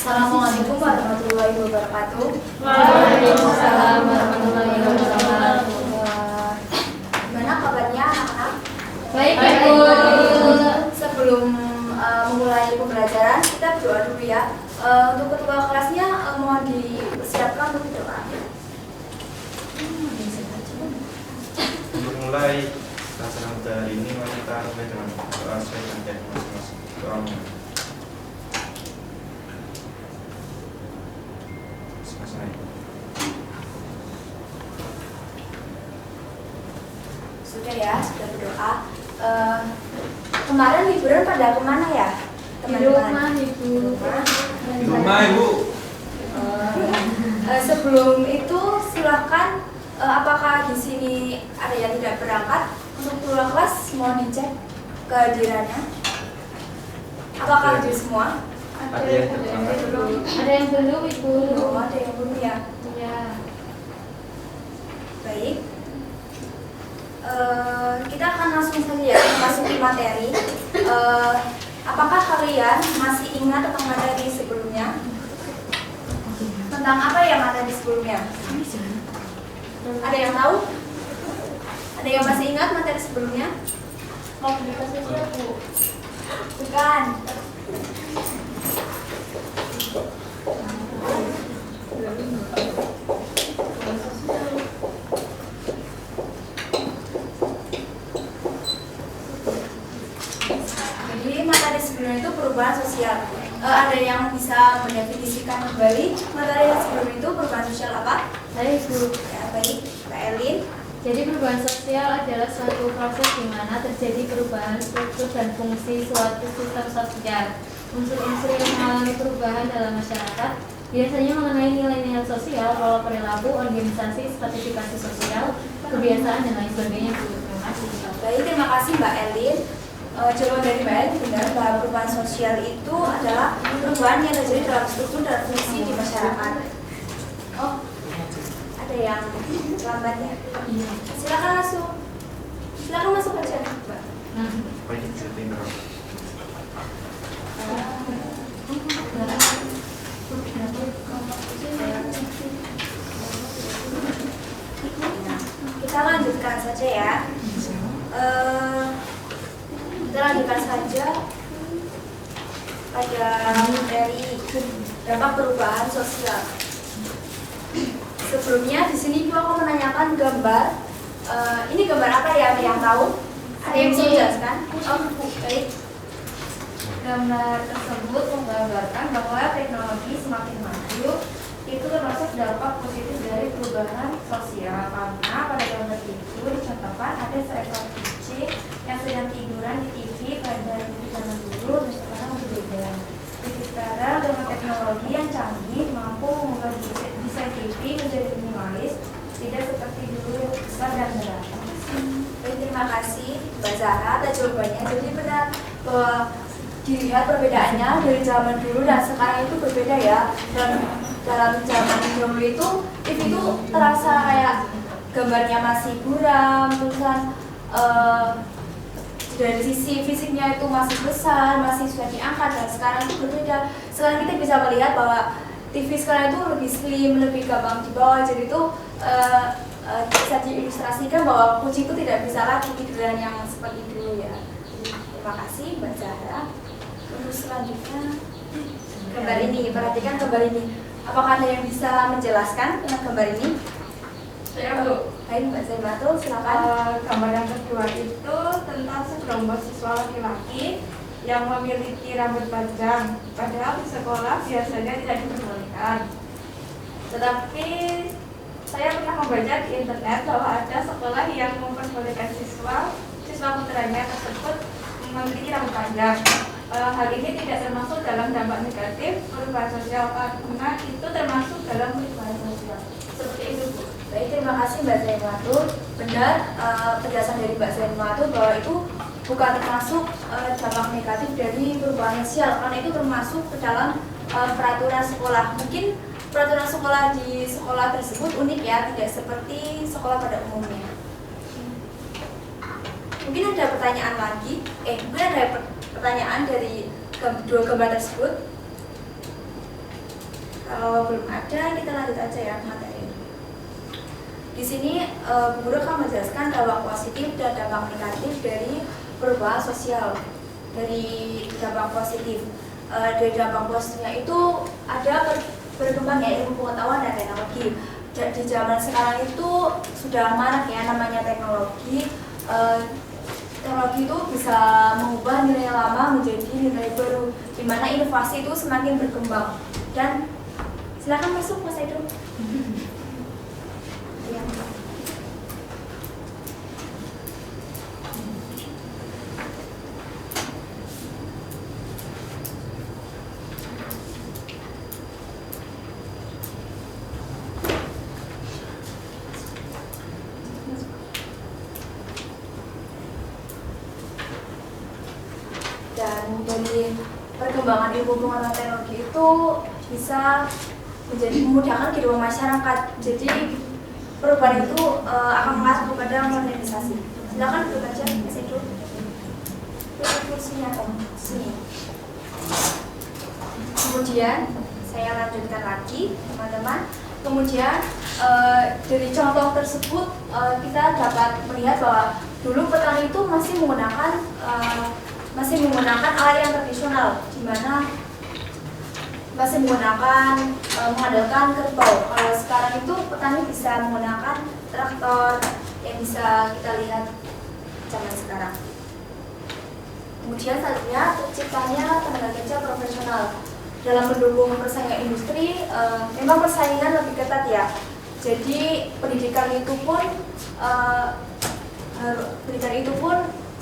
Assalamualaikum warahmatullahi wabarakatuh. Waalaikumsalam warahmatullahi wabarakatuh. Gimana kabarnya anak-anak? Baik, Bu. Sebelum memulai pembelajaran, kita berdoa dulu ya. Untuk ketua kelasnya mohon dipersiapkan untuk berdoa. Untuk mulai pelajaran pada hari ini, mari kita mulai dengan doa sesuai dengan tema masing-masing. Doa Sudah ya, sudah berdoa. Kemarin liburan pada kemana ya? Di rumah, Ibu. Di rumah, Ibu. Sebelum itu silahkan, apakah di sini ada yang tidak berangkat? Untuk keluar kelas mohon dicek kehadirannya. Apakah hadir semua? Ada yang terberangkat? Ada yang belum, Ibu. Oh, ada yang belum ya. Ya. Baik. Kita akan langsung saja ya memasuki materi. Apakah kalian masih ingat tentang materi sebelumnya? Tentang apa ya materi sebelumnya? Ada yang tahu? Ada yang masih ingat materi sebelumnya? Komunikasi sosial, Bu. Bukan. Jadi materi sebelumnya itu perubahan sosial. Ada yang bisa mendefinisikan kembali materi yang sebelum itu perubahan sosial apa? Baik, Bu. Ya, baik, Mbak Elin. Jadi perubahan sosial adalah suatu proses di mana terjadi perubahan struktur dan fungsi suatu sistem sosial. Unsur-unsur yang mengalami perubahan dalam masyarakat biasanya mengenai nilai-nilai sosial, pola perilaku, organisasi, stratifikasi sosial, kebiasaan, dan lain sebagainya. Terima kasih. Baik, terima kasih Mbak Elin. Jawaban dari Mbak Elin benar bahwa perubahan sosial itu adalah perubahan yang terjadi dalam struktur dan fungsi di masyarakat. Oh, ada yang lambat ya? Iya. Silakan masuk aja, Mbak. Baik, setting terus. Kita lanjutkan saja ya. Kita lanjutkan saja pada materi dampak perubahan sosial. Sebelumnya di sini Ibu akan menanyakan gambar. Ini gambar apa ya yang tahu? Ada yang bisa menjelaskan? Oh, baik. Gambar tersebut menggambarkan bahwa teknologi semakin maju itu termasuk dampak positif dari perubahan sosial, karena pada gambar itu dicontohkan ada seekor kucing yang sedang tiduran di TV pada zaman dulu dan sekarang berbeda. Jadi sekarang dengan teknologi yang canggih mampu mengubah desain TV menjadi minimalis, tidak seperti dulu yang besar dan berat. Baik, terima kasih Mbak Zahra atas jawabannya. Jadi benar bahwa dilihat perbedaannya dari zaman dulu dan sekarang itu berbeda ya. Dan dalam zaman dulu itu TV itu terasa kayak gambarnya masih buram, terusan dari sisi fisiknya itu masih besar, masih sudah diangkat, dan sekarang itu berbeda. Sekarang kita bisa melihat bahwa TV sekarang itu lebih slim, lebih gampang dibawa, jadi itu bisa diilustrasikan bahwa kucing itu tidak bisa lagi tiduran yang seperti dulu ya. Terima kasih Mbak Zahra. Untuk selanjutnya gambar ini, perhatikan gambar ini. Apakah ada yang bisa menjelaskan tentang gambar ini? Saya Bu. Baik Mbak Zaimatul, silakan. Gambar yang kedua itu tentang sekelompok siswa laki-laki yang memiliki rambut panjang, padahal di sekolah biasanya tidak diperbolehkan. Tetapi saya pernah membaca di internet bahwa ada sekolah yang memperbolehkan siswa putranya tersebut memiliki rambut panjang. Hal ini tidak termasuk dalam dampak negatif perubahan sosial, karena itu termasuk dalam perubahan sosial. Seperti itu, Bu. Baik, terima kasih Mbak Zaimatul. Benar, penjelasan dari Mbak Zaimatul bahwa itu bukan termasuk dampak negatif dari perubahan sosial, karena itu termasuk ke dalam peraturan sekolah. Mungkin peraturan sekolah di sekolah tersebut unik ya, tidak seperti sekolah pada umumnya. Mungkin ada pertanyaan lagi, mungkin ada pertanyaan dari dua gambar tersebut. Kalau belum ada, kita lanjut aja ya materi. Di sini Bu Guru akan menjelaskan dampak positif dan dampak negatif dari perubahan sosial. Dari dampak positif, dari dampak positifnya itu ada berkembangnya ilmu pengetahuan dan teknologi. Di zaman sekarang itu sudah marak ya namanya teknologi. Teknologi itu bisa mengubah nilai lama menjadi nilai baru, di mana inovasi itu semakin berkembang. Dan silakan masuk Mas Edo. Ya. Dan dari perkembangan ilmu pengetahuan teknologi itu bisa menjadi memudahkan kehidupan masyarakat. Jadi perubahan itu akan mengarah kepada modernisasi. Silakan duduk aja, Mas Edo. Duduk kursinya sini. Kemudian saya lanjutkan lagi, teman-teman. Kemudian dari contoh tersebut kita dapat melihat bahwa dulu petani itu masih menggunakan alat yang tradisional, di mana masih mengandalkan kerbau. Kalau sekarang itu petani bisa menggunakan traktor yang bisa kita lihat zaman sekarang. Kemudian selanjutnya terciptanya tenaga kerja profesional. Dalam mendukung persaingan industri, memang persaingan lebih ketat ya. Jadi pendidikan itu pun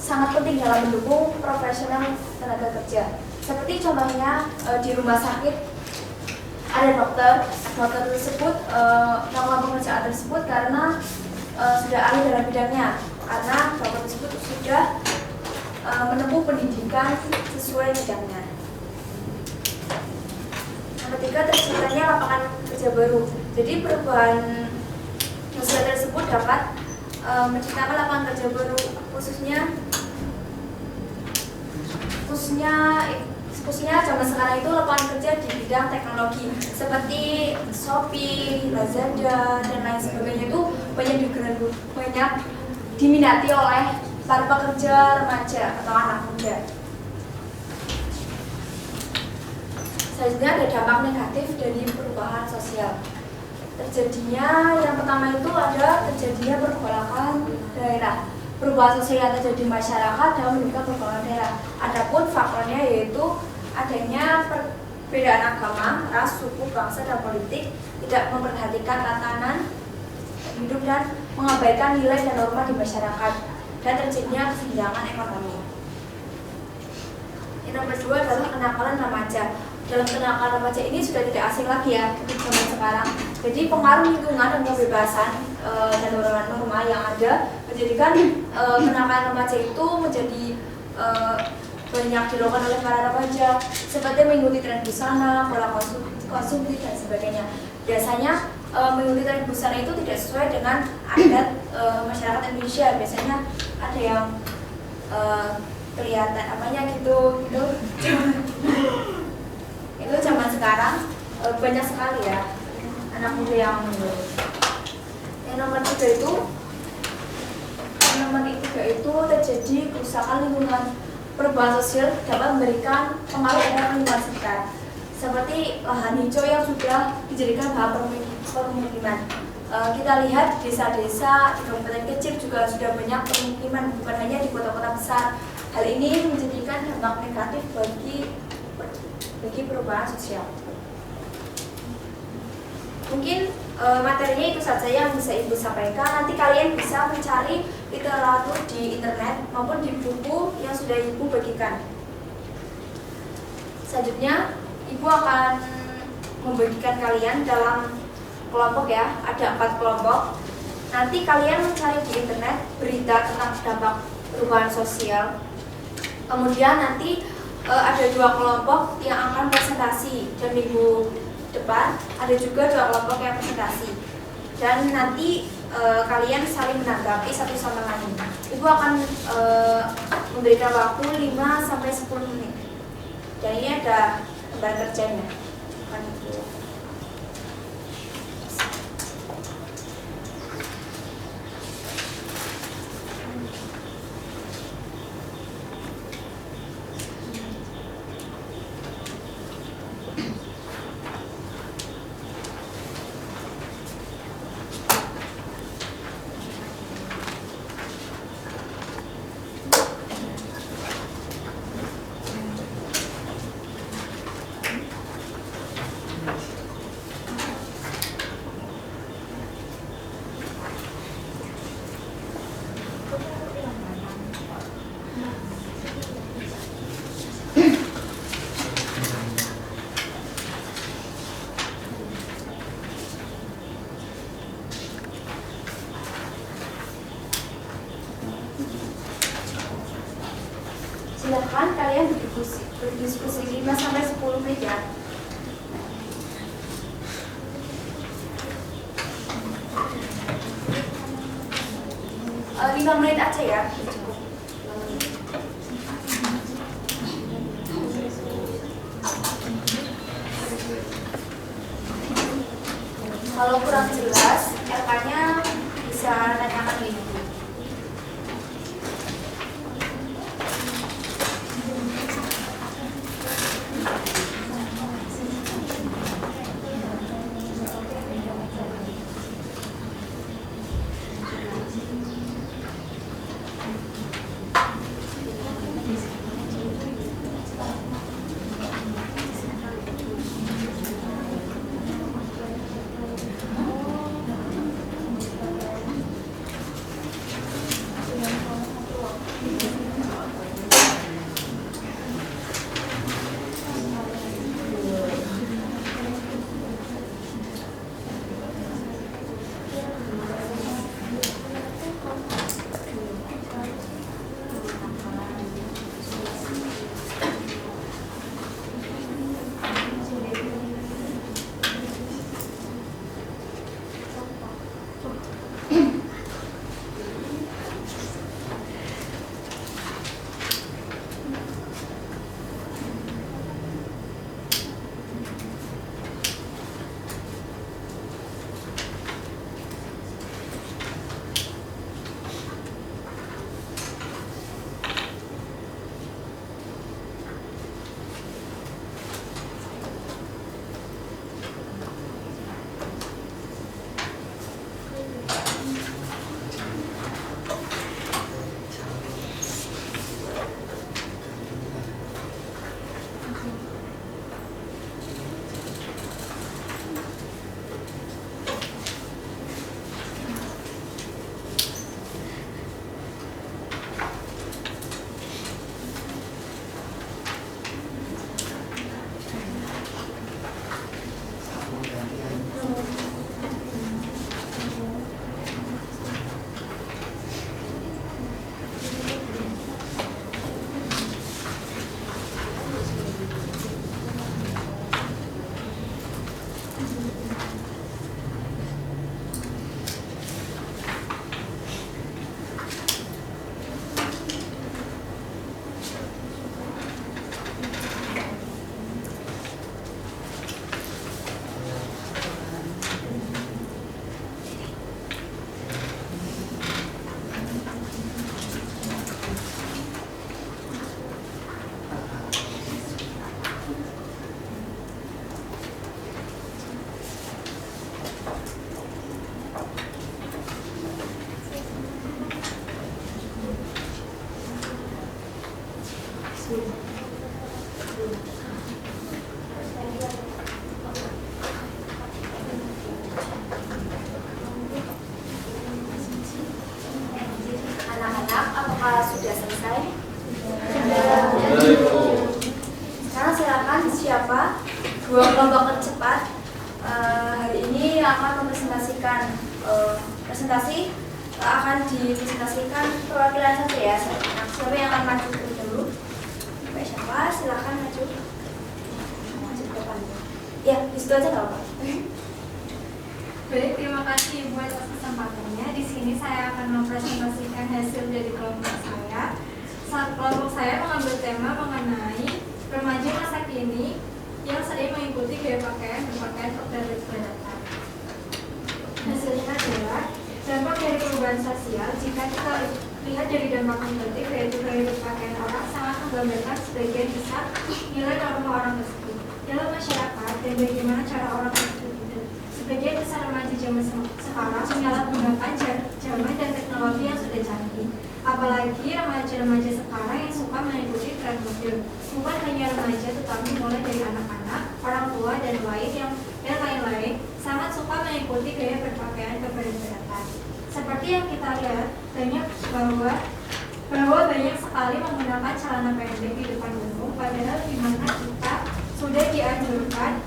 sangat penting dalam mendukung profesional tenaga kerja. Seperti contohnya di rumah sakit ada dokter tersebut melakukan pekerjaan tersebut karena sudah ahli dalam bidangnya, karena dokter tersebut sudah menempuh pendidikan sesuai bidangnya. Yang ketiga, terciptanya lapangan kerja baru. Jadi perubahan sosial tersebut dapat menciptakan lapangan kerja baru, khususnya zaman sekarang itu lapangan kerja di bidang teknologi seperti Shopee, Lazada dan lain sebagainya itu banyak diminati oleh para pekerja remaja atau anak muda. Selanjutnya ada dampak negatif dari perubahan sosial. Terjadinya yang pertama itu ada terjadinya pergolakan daerah. Perubahan sosial yang terjadi di masyarakat dalam meningkat pergolakan daerah. Adapun faktornya yaitu adanya perbedaan agama, ras, suku, bangsa, dan politik, tidak memperhatikan tatanan hidup dan mengabaikan nilai dan norma di masyarakat, dan terjadinya kesenjangan ekonomi. Yang nomor dua adalah kenakalan remaja. Dalam kenakalan remaja ini sudah tidak asing lagi ya untuk zaman sekarang. Jadi pengaruh lingkungan dan kebebasan dan norma-norma yang ada menjadikan kenakalan remaja itu menjadi banyak dilakukan oleh para remaja, seperti mengikuti tren busana, pola konsumsi dan sebagainya. Biasanya mengikuti tren busana itu tidak sesuai dengan adat masyarakat Indonesia. Biasanya ada yang kelihatan apanya gitu. Itu zaman sekarang banyak sekali ya anak muda yang mengikuti. Yang nomor tiga itu terjadi kerusakan lingkungan. Perubahan sosial dapat memberikan pengaruh terhadap lingkungan sekitar, seperti lahan hijau yang sudah dijadikan bahan permukiman. Kita lihat desa-desa di kabupaten kecil juga sudah banyak permukiman, bukan hanya di kota-kota besar. Hal ini menjadikan dampak negatif bagi perubahan sosial. Mungkin materinya itu saja yang bisa Ibu sampaikan. Nanti kalian bisa mencari literatur di internet maupun di buku yang sudah Ibu bagikan. Selanjutnya, Ibu akan membagikan kalian dalam kelompok ya, ada 4 kelompok. Nanti kalian mencari di internet berita tentang dampak perubahan sosial. Kemudian nanti ada 2 kelompok yang akan presentasi, dan minggu depan ada juga 2 kelompok yang presentasi, dan nanti kalian saling menanggapi satu sama lain. Ibu akan memberikan waktu 5-10 menit, dan ini ada gambar kerjanya. Silakan kalian berdiskusi 5-10 menit ya. Eh, 5 menit aja ya. Cukup. 5 menit. Kalau kurang jelas, RK-nya bisa tanyakan di ibu. Anak-anak, apakah sudah selesai? Sekarang silakan siapa dua kelompok tercepat hari ini akan mempresentasikan presentasi akan dipresentasikan perwakilan saja ya. Siapa yang akan maju dulu? Baik, siapa? Silakan maju. Maju ke depan. Ya, di situ aja nggak apa-apa. Baik, terima kasih Ibu atas kesempatannya. Di sini saya akan mempresentasikan hasil dari kelompok saya. Kelompok saya mengambil tema mengenai remaja masa kini yang sering mengikuti gaya pakaian berpakaian keberatan. Hasilnya adalah dampak dari perubahan sosial. Jika kita lihat dari dampak negatif, yaitu gaya berpakaian orang sangat menggambarkan sebagian besar nilai norma orang tersebut dalam masyarakat. zaman sekarang menyalahgunakan zaman dan teknologi yang sudah canggih. Apalagi remaja-remaja sekarang yang suka mengikuti tren modern. Bukan hanya remaja, tetapi mulai dari anak-anak, orang tua, dan lain-lain sangat suka mengikuti gaya berpakaian keberagaman. Seperti yang kita lihat, bahwa banyak sekali menggunakan celana pendek di depan umum, padahal di mana kita sudah dianjurkan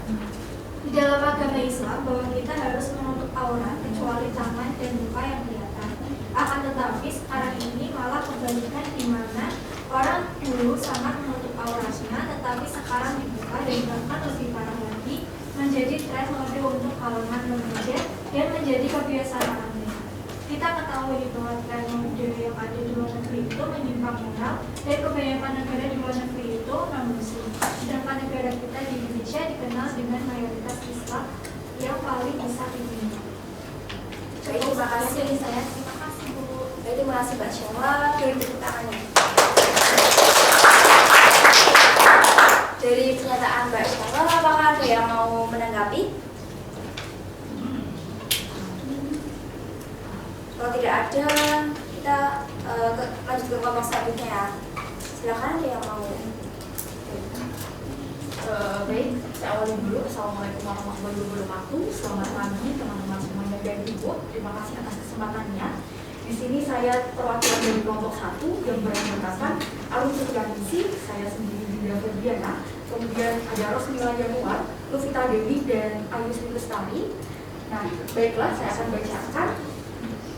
di dalam agama Islam bahwa kita harus menutup aurat kecuali tangan dan muka yang kelihatan. Akan tetapi sekarang ini malah kebalikan, di mana orang dulu sangat menutup auratnya, tetapi sekarang dibuka dan bahkan lebih parah lagi menjadi tren mode untuk kalangan remaja dan menjadi kebiasaan orang dewasa. Kita ketahui bahwa tren mode yang ada di luar negeri itu menyimpang moral dan kebanyakan negara di luar negeri itu non-muslim. Sedangkan negara kita di Indonesia dikenal dengan mayoritas Islam yang paling besar di dunia. Baik, terima kasih. Terima kasih Bu. Baik, terima kasih Mbak Syawal. Dari tepuk tangannya. Dari pernyataan Mbak Syawal, apakah ada yang mau menanggapi? Kalau tidak ada, kita lanjut ke kelompok selanjutnya ya. Silakan, ada yang mau. Baik, saya awali dulu. Assalamualaikum warahmatullahi wabarakatuh. Selamat pagi teman-teman semuanya dan Ibu. Terima kasih atas kesempatannya. Di sini saya perwakilan dari kelompok 1 yang beranggotakan Arun Setianingsih, saya sendiri Dinda Febriana, kemudian ada Rosmila Januar, Luvita Dewi, dan Ayu Sri Lestari. Nah, baiklah, saya akan bacakan.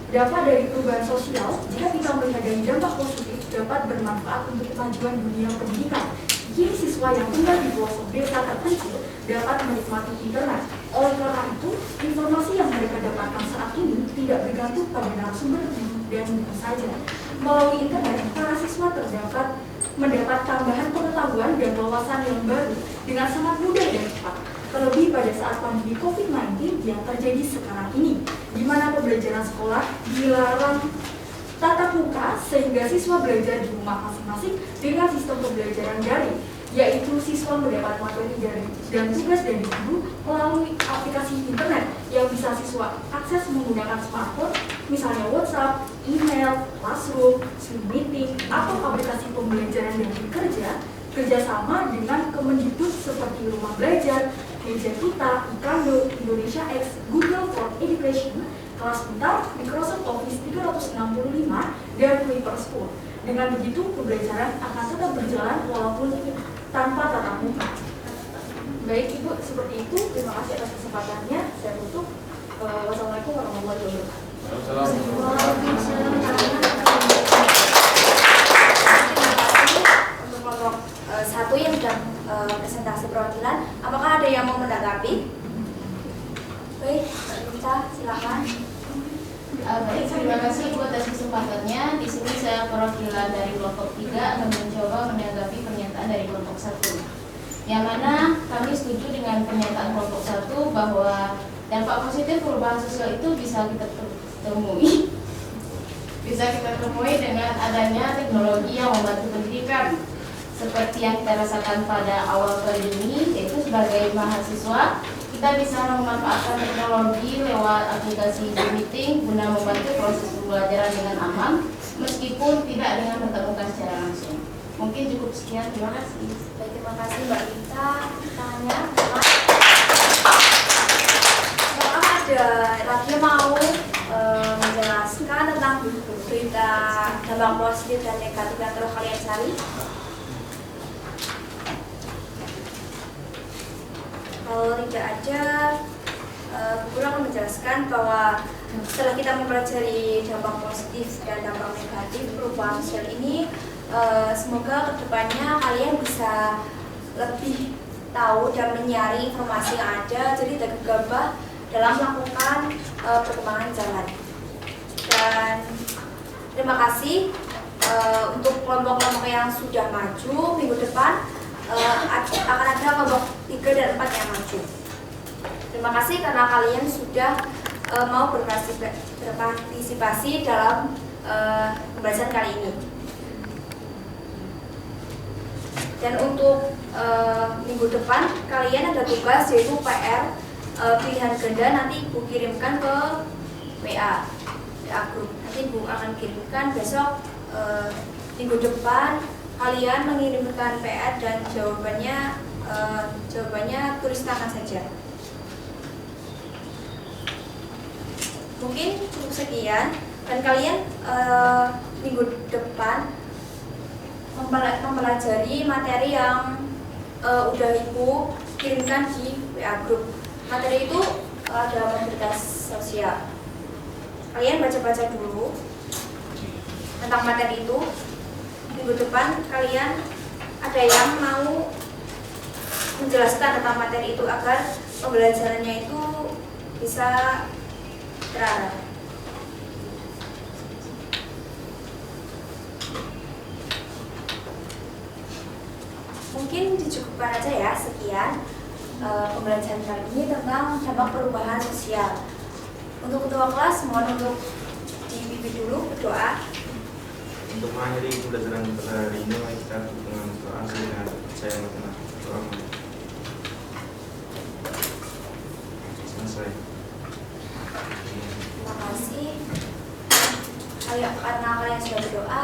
Dampak dari perubahan sosial, jika kita melihat dari dampak positif, dapat bermanfaat untuk kemajuan dunia pendidikan. Kini siswa yang tinggal di pelosok desa terpencil dapat menikmati internet. Oleh karena itu, informasi yang mereka dapatkan saat ini tidak bergantung pada narasumber dan buku saja. Melalui internet, para siswa mendapat tambahan pengetahuan dan wawasan yang baru dengan sangat mudah dan cepat. Terlebih pada saat pandemi COVID-19 yang terjadi sekarang ini, di mana pembelajaran sekolah dilarang tatap muka sehingga siswa belajar di rumah masing-masing dengan sistem pembelajaran daring, yaitu siswa mendapat materi dan tugas dari guru melalui aplikasi internet yang bisa siswa akses menggunakan smartphone, misalnya WhatsApp, email, Classroom, Zoom Meeting, atau aplikasi pembelajaran dari kerjasama dengan Kemendikbud seperti Rumah Belajar, Meja Kita, Ikando, Indonesia X, Google for Education, Kelas Pintar, Microsoft Office 365, dan Paper School. Dengan begitu, pembelajaran akan tetap berjalan walaupun tanpa tatap muka. Baik Ibu, seperti itu. Terima kasih atas kesempatannya. Saya tutup. Wassalamualaikum warahmatullahi wabarakatuh. Untuk kelompok 1 yang sudah presentasi perwakilan, apakah ada yang mau menanggapi? Baik, Mbak, silakan. Baik, terima kasih Bu atas kesempatannya. Di sini saya perwakilan dari kelompok 3 akan mencoba menanggapi pernyataan dari kelompok 1. Yang mana kami setuju dengan pernyataan kelompok 1 bahwa dampak positif perubahan sosial itu bisa kita temui dengan adanya teknologi yang membantu pendidikan. Seperti yang kita rasakan pada awal kali ini, yaitu sebagai mahasiswa kita bisa memanfaatkan teknologi lewat aplikasi Zoom Meeting guna membantu proses pembelajaran dengan aman meskipun tidak dengan tatap muka secara langsung. Mungkin cukup sekian, terima kasih. Baik, terima kasih Mbak Rita. Tanya, apakah ada lagi yang mau menjelaskan tentang berita dampak positif dan negatif yang telah kalian cari? Kalau tidak ada, guru akan menjelaskan bahwa setelah kita mempelajari dampak positif dan dampak negatif perubahan sosial ini, semoga kedepannya kalian bisa lebih tahu dan menyaring informasi yang ada, jadi tidak gegabah dalam melakukan perkembangan zaman. Dan terima kasih untuk kelompok-kelompok yang sudah maju. Minggu depan akan ada kelompok 3 dan 4 yang maju. Terima kasih karena kalian sudah mau berpartisipasi dalam pembahasan kali ini. Dan untuk minggu depan kalian ada tugas yaitu PR pilihan ganda nanti Ibu kirimkan ke WA group. Nanti Ibu akan kirimkan besok minggu depan kalian mengirimkan PR dan jawabannya tulis tangan saja. Mungkin cukup sekian dan kalian minggu depan mempelajari materi yang udah Ibu kirimkan di WA group. Materi itu ada mobilitas sosial. Kalian baca-baca dulu tentang materi itu. Minggu depan kalian ada yang mau menjelaskan tentang materi itu agar pembelajarannya itu bisa terarah. Mungkin dicukupkan aja ya, sekian pembelajaran kali ini tentang dampak perubahan sosial. Untuk ketua kelas mohon untuk dipimpin dulu berdoa. Untuk mengakhiri pembelajaran pada hari ini, mari kita tutup dengan doa dengan percaya matematik. Doa selesai. Terima kasih. Karena kalian sudah berdoa,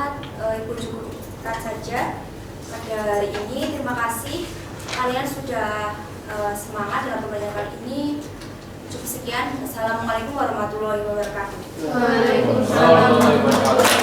Ibu cukupkan saja pada hari ini. Terima kasih kalian sudah semangat dalam pembelajaran kali ini. Cukup sekian. Assalamualaikum warahmatullahi wabarakatuh. Waalaikumsalam warahmatullahi wabarakatuh.